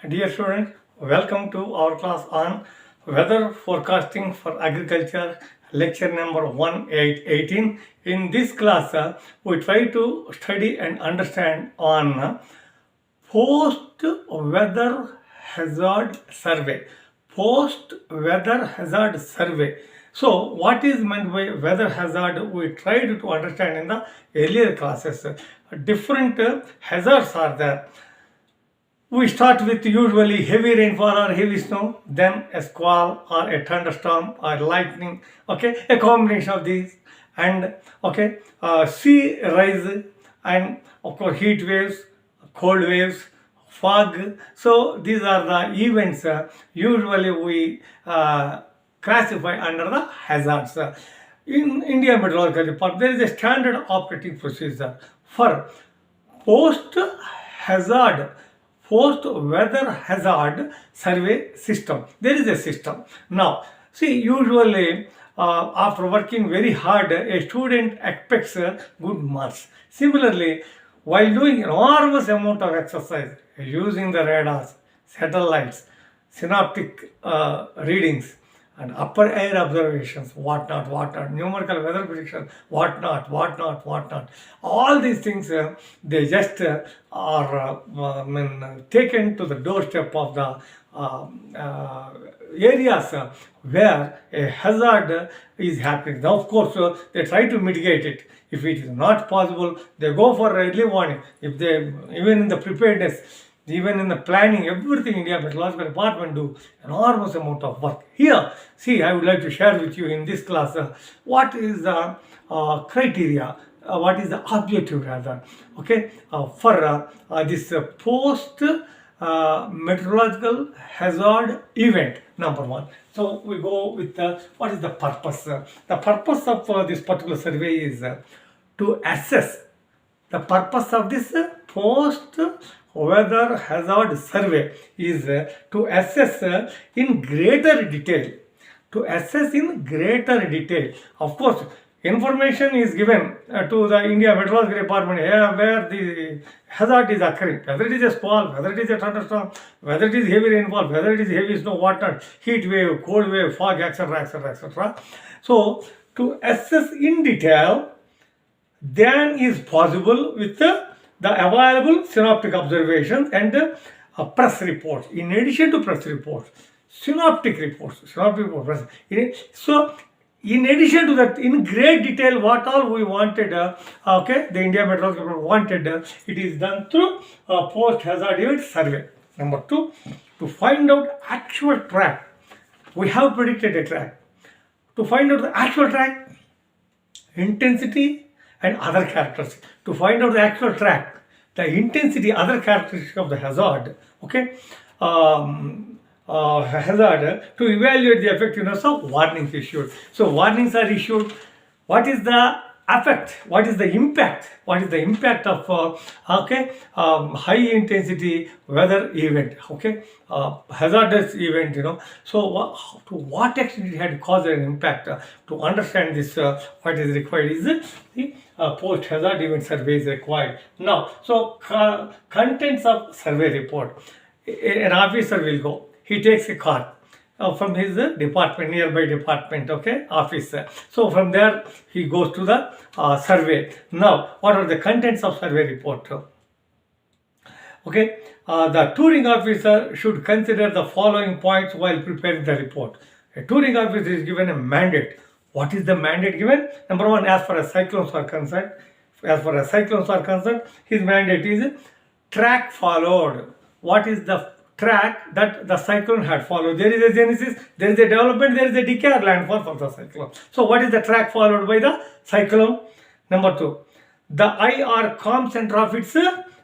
Dear students, welcome to our class on weather forecasting for agriculture, lecture number 1818. In this class, we try to study and understand on post weather hazard survey. Post weather hazard survey. So, what is meant by weather hazard? We tried to understand in the earlier classes. Different hazards are there. We start with usually heavy rainfall or heavy snow, then a squall or a thunderstorm or lightning. Okay, a combination of these, and sea rise, and of course heat waves, cold waves, fog. So these are the events usually we classify under the hazards. In India Meteorological Department, there is a standard operating procedure for post hazard post weather hazard survey system. There is a system. Now, see, usually after working very hard, a student expects good marks. Similarly, while doing enormous amount of exercise, using the radars, satellites, synoptic readings, and upper air observations, whatnot, numerical weather prediction, whatnot. All these things, they just are taken to the doorstep of the areas where a hazard is happening. Now, of course, they try to mitigate it. If it is not possible, they go for early warning. If they, even in the preparedness, even in the planning, everything India Meteorological Department do enormous amount of work. Here, see, I would like to share with you in this class what is the criteria, what is the objective rather, okay, for this post meteorological hazard event, number one. So we go with what is the purpose. The purpose of this particular survey is to assess. The purpose of this post weather hazard survey is to assess in greater detail. To assess in greater detail. Of course, information is given to the India Meteorological Department here where the hazard is occurring. Whether it is a squall, whether it is a thunderstorm, whether it is heavy rainfall, whether it is heavy snow, whatnot, heat wave, cold wave, fog, etc. So, to assess in detail, then is possible with the available synoptic observations and press reports. In addition to press reports, synoptic reports. So, in addition to that, in great detail, what all we wanted, the India Meteorological wanted, it is done through post-hazard event survey. Number two, to find out actual track. We have predicted a track. To find out the actual track, intensity, and other characteristics. To find out the actual track, the intensity, other characteristics of the hazard, hazard, to evaluate the effectiveness of warnings issued. So warnings are issued. What is the effect? What is the impact? What is the impact of high intensity weather event? Hazardous event. So to what extent it had caused an impact? To understand this, what is required is the post hazard event survey is required. Now, so contents of survey report. An officer will go. He takes a car from his department, nearby department, office. So from there, he goes to the survey. Now, what are the contents of survey report? The touring officer should consider the following points while preparing the report. A touring officer is given a mandate. What is the mandate given? Number one, as far as cyclones are concerned, his mandate is track followed. What is the track that the cyclone had followed? There is a genesis, there is a development, there is a decay or landfall for the cyclone. So what is the track followed by the cyclone? Number two, the eye or calm center of its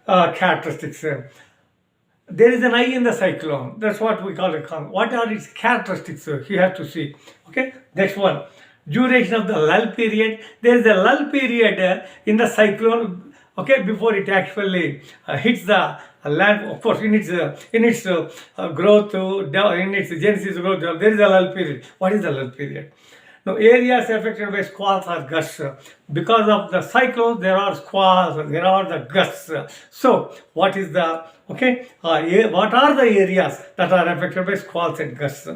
characteristics. There is an eye in the cyclone. That's what we call a calm. What are its characteristics? He has to see. Next one, duration of the lull period. There is a lull period in the cyclone, before it actually hits the land. Of course, in its growth, in its genesis growth, there is a lull period. What is the lull period? Now, areas affected by squalls or gusts. Because of the cyclones, there are squalls, there are the gusts. So, what is the, what are the areas that are affected by squalls and gusts?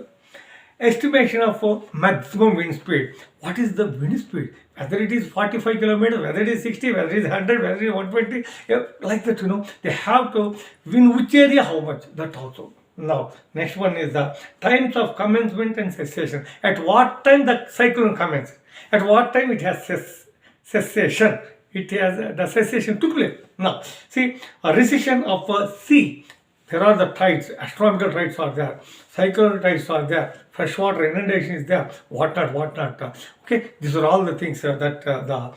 Estimation of maximum wind speed. What is the wind speed? Whether it is 45 kilometers, whether it is 60, whether it is 100, whether it is 120, like that, they have to win which area, how much, that also. Now, next one is the times of commencement and cessation. At what time the cyclone commences? At what time it has cessation? It has the cessation took place. Now, see, a recession of sea. There are the tides, astronomical tides are there, cyclone tides are there, freshwater inundation is there, whatnot. Okay, these are all the things that the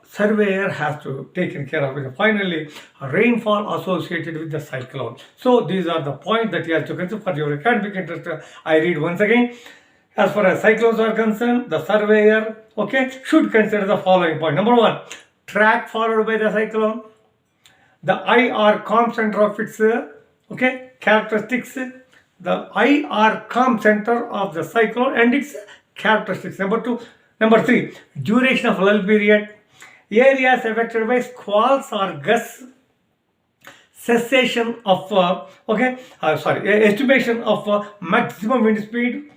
surveyor has to take care of. And finally, rainfall associated with the cyclone. So these are the points that you have to consider for your academic interest. I read once again. As far as cyclones are concerned, the surveyor, should consider the following point. Number one, track followed by the cyclone. The I or calm center of its characteristics, the I or calm center of the cyclone and its characteristics. Number three, duration of lull period, areas affected by squalls or gusts, cessation of estimation of maximum wind speed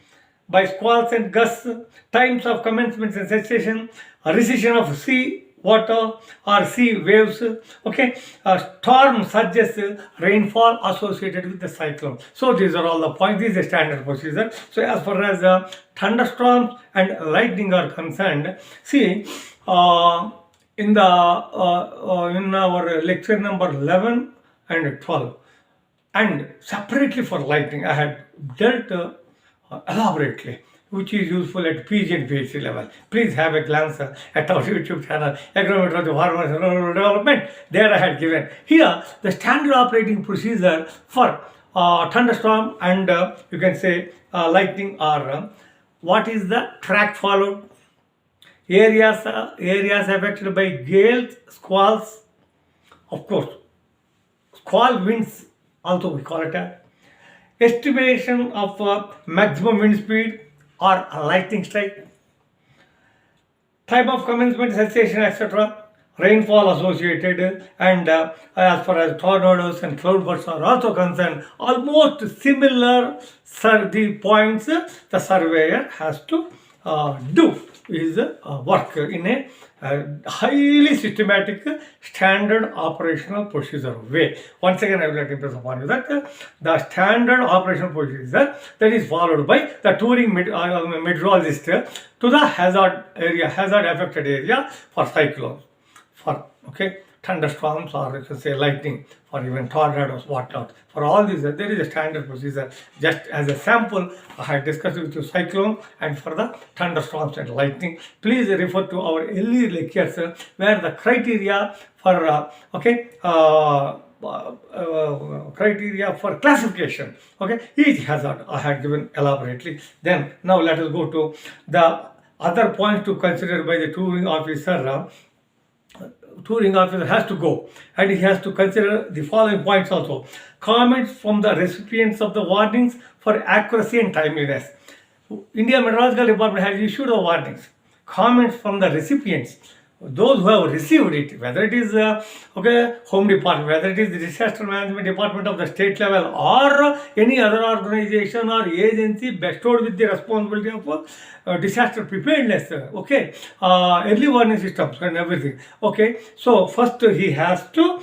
by squalls and gusts, times of commencement and cessation, recession of sea water or sea waves, storm surges, rainfall associated with the cyclone. So these are all the points. This is a standard procedure. So as far as thunderstorms and lightning are concerned, see, in our lecture number 11 and 12, and separately for lightning, I had dealt elaborately, which is useful at PG and Ph.D. level. Please have a glance at our YouTube channel, Agrometeorology Farmers Rural Development. There I had given. Here, the standard operating procedure for thunderstorm and you can say lightning are what is the track followed, areas affected by gales, squalls, of course, squall winds also we call it estimation of maximum wind speed or a lightning strike, time of commencement, cessation, etc., rainfall associated, and as far as tornadoes and cloudbursts are also concerned, almost similar the points the surveyor has to do his work in a highly systematic standard operational procedure way. Once again, I would like to impress upon you that the standard operational procedure that is followed by the touring meteorologist to the hazard affected area for cyclones, for thunderstorms, or you can say lightning, or even tornadoes, whatnot. For all these, there is a standard procedure. Just as a sample, I had discussed with you cyclone and for the thunderstorms and lightning. Please refer to our earlier lectures where the criteria for criteria for classification, each hazard I had given elaborately. Then now let us go to the other points to consider by the touring officer. Touring officer has to go and he has to consider the following points also. Comments from the recipients of the warnings for accuracy and timeliness. India Meteorological Department has issued the warnings. Comments from the recipients, those who have received it, whether it is Home Department, whether it is the Disaster Management Department of the state level, or any other organization or agency bestowed with the responsibility of disaster preparedness, early warning systems and everything. So first he has to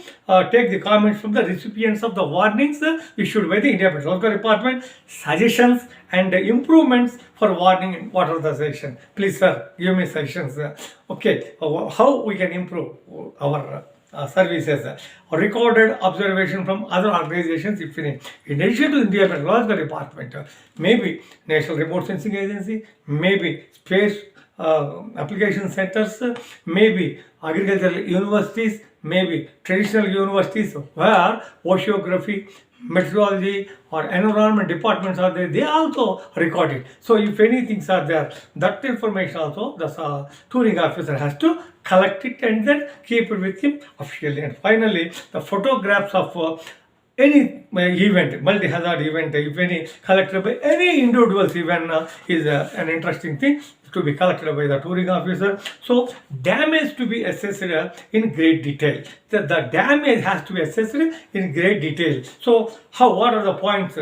take the comments from the recipients of the warnings issued by the India Meteorological Department, suggestions and improvements for warning and water the suggestion. Please sir, give me suggestions. How we can improve our services, recorded observation from other organizations if any. In addition to India Meteorological Department, maybe National Remote Sensing Agency, maybe space application centers, maybe agricultural universities, maybe traditional universities where oceanography, meteorology or environment departments are there, they also record it. So if any things are there, that information also the touring officer has to collect it and then keep it with him officially. And finally, the photographs of any event, multi-hazard event, if any collected by any individuals, even is an interesting thing to be collected by the touring officer. So damage to be assessed in great detail. The damage has to be assessed in great detail. So what are the points?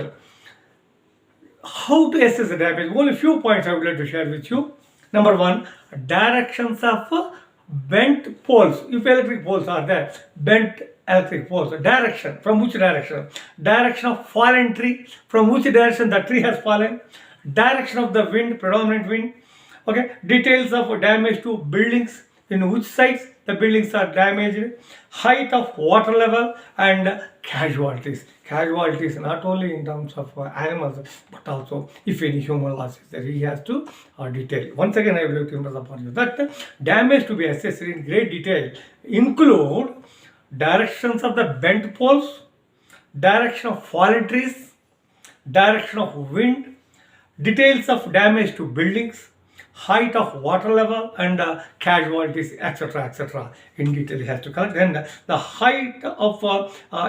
How to assess the damage? Only few points I would like to share with you. Number one, directions of bent poles. If electric poles are there, bent electric poles. Direction, from which direction? Direction of fallen tree, from which direction the tree has fallen. Direction of the wind, predominant wind. Okay, details of damage to buildings, in which sites the buildings are damaged, height of water level, and casualties. Casualties not only in terms of animals, but also if any human loss is there, he has to detail. Once again, I will like to impress upon you that damage to be assessed in great detail include directions of the bent poles, direction of fallen trees, direction of wind, details of damage to buildings, height of water level, and casualties, etc., etc. in detail he has to collect. And the height of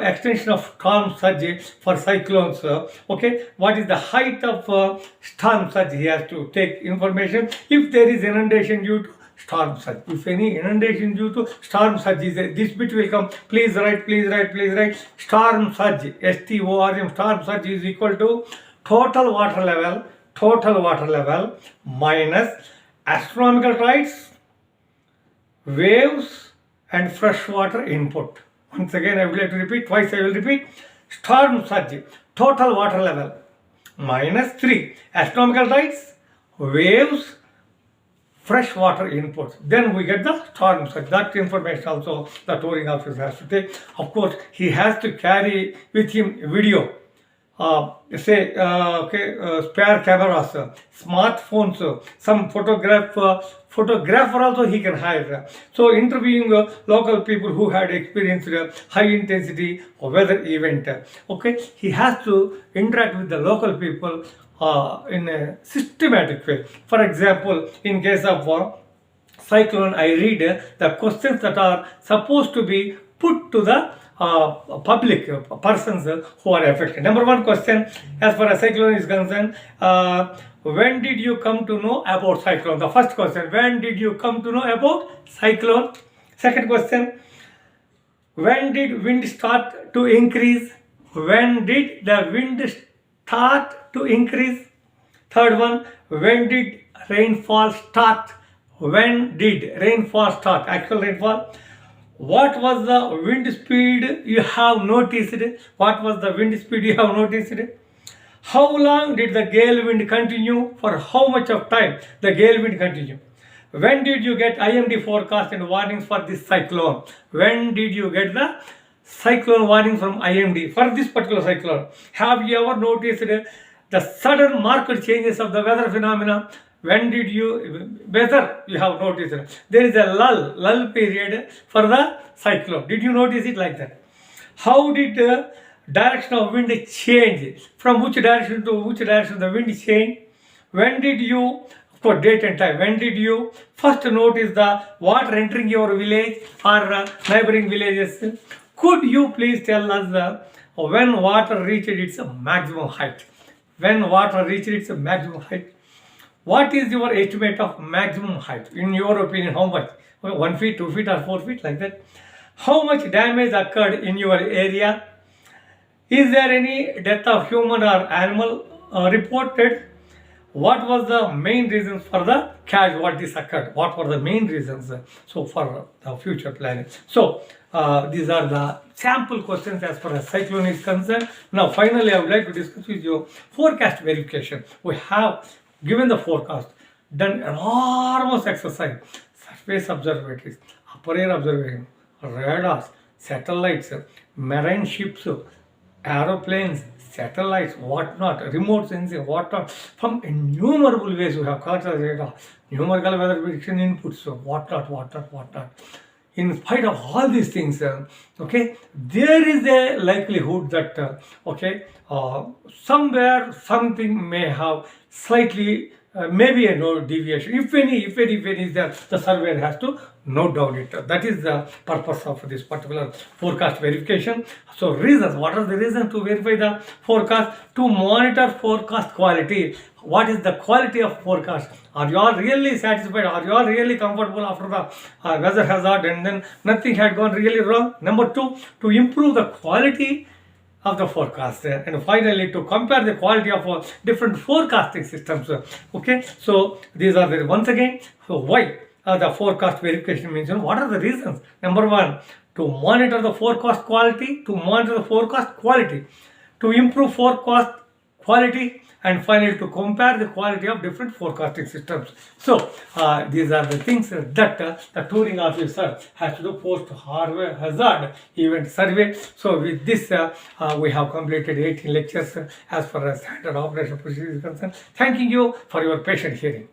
extension of storm surge for cyclones. Okay, what is the height of storm surge? He has to take information. If there is inundation due to storm surge, if any inundation due to storm surge is there, this bit will come. Please write, please write, please write. Storm surge, STORM, storm surge is equal to total water level minus astronomical tides, waves, and freshwater input. Once again, I will like to repeat, twice I will repeat. Storm surge, total water level minus 3 astronomical tides, waves, freshwater input. Then we get the storm surge. That information also the touring officer has to take. Of course, he has to carry with him video. Spare cameras, smartphones, some photographer also he can hire. So interviewing local people who had experienced high intensity weather event. Okay, he has to interact with the local people in a systematic way. For example, in case of cyclone, I read the questions that are supposed to be put to the public persons who are affected. Number one question, as far as cyclone is concerned, when did you come to know about cyclone? The first question, when did you come to know about cyclone? Second question, when did wind start to increase? When did the wind start to increase? Third one, when did rainfall start? When did rainfall start? Actual rainfall. What was the wind speed you have noticed? What was the wind speed you have noticed? How long did the gale wind continue? For how much of time the gale wind continue? When did you get IMD forecast and warnings for this cyclone? When did you get the cyclone warning from IMD for this particular cyclone? Have you ever noticed the sudden marked changes of the weather phenomena? When did you, whether you have noticed there is a lull period for the cyclone? Did you notice it like that? How did the direction of wind change? From which direction to which direction the wind change? When did you, for date and time, when did you first notice the water entering your village or neighboring villages? Could you please tell us when water reached its maximum height? When water reached its maximum height? What is your estimate of maximum height? In your opinion, how much? 1 feet, 2 feet, or 4 feet, like that? How much damage occurred in your area? Is there any death of human or animal reported? What was the main reasons for the casualties occurred? What were the main reasons for the future planning? So these are the sample questions as far as cyclone is concerned. Now finally, I would like to discuss with you forecast verification. We have given the forecast, done enormous exercise, surface observatories, upper air observation, radars, satellites, marine ships, aeroplanes, satellites, whatnot, remote sensing, whatnot. From innumerable ways we have collected data, numerical weather prediction inputs, whatnot. In spite of all these things, okay, there is a likelihood that somewhere something may have slightly maybe a no deviation. If any is there, the surveyor has to note down it. That is the purpose of this particular forecast verification. So reasons, what are the reasons to verify the forecast? To monitor forecast quality. What is the quality of forecast? Are you all really satisfied? Are you all really comfortable after the weather hazard and then nothing had gone really wrong? Number two, to improve the quality of the forecast, and finally to compare the quality of different forecasting systems. Okay, so these are the once again. So why the forecast verification means, what are the reasons? Number one, to monitor the forecast quality, to improve forecast quality, and finally to compare the quality of different forecasting systems. So these are the things that the touring officer has to do post hazard event survey. So with this we have completed 18 lectures as far as standard operation procedure is concerned. Thanking you for your patient hearing.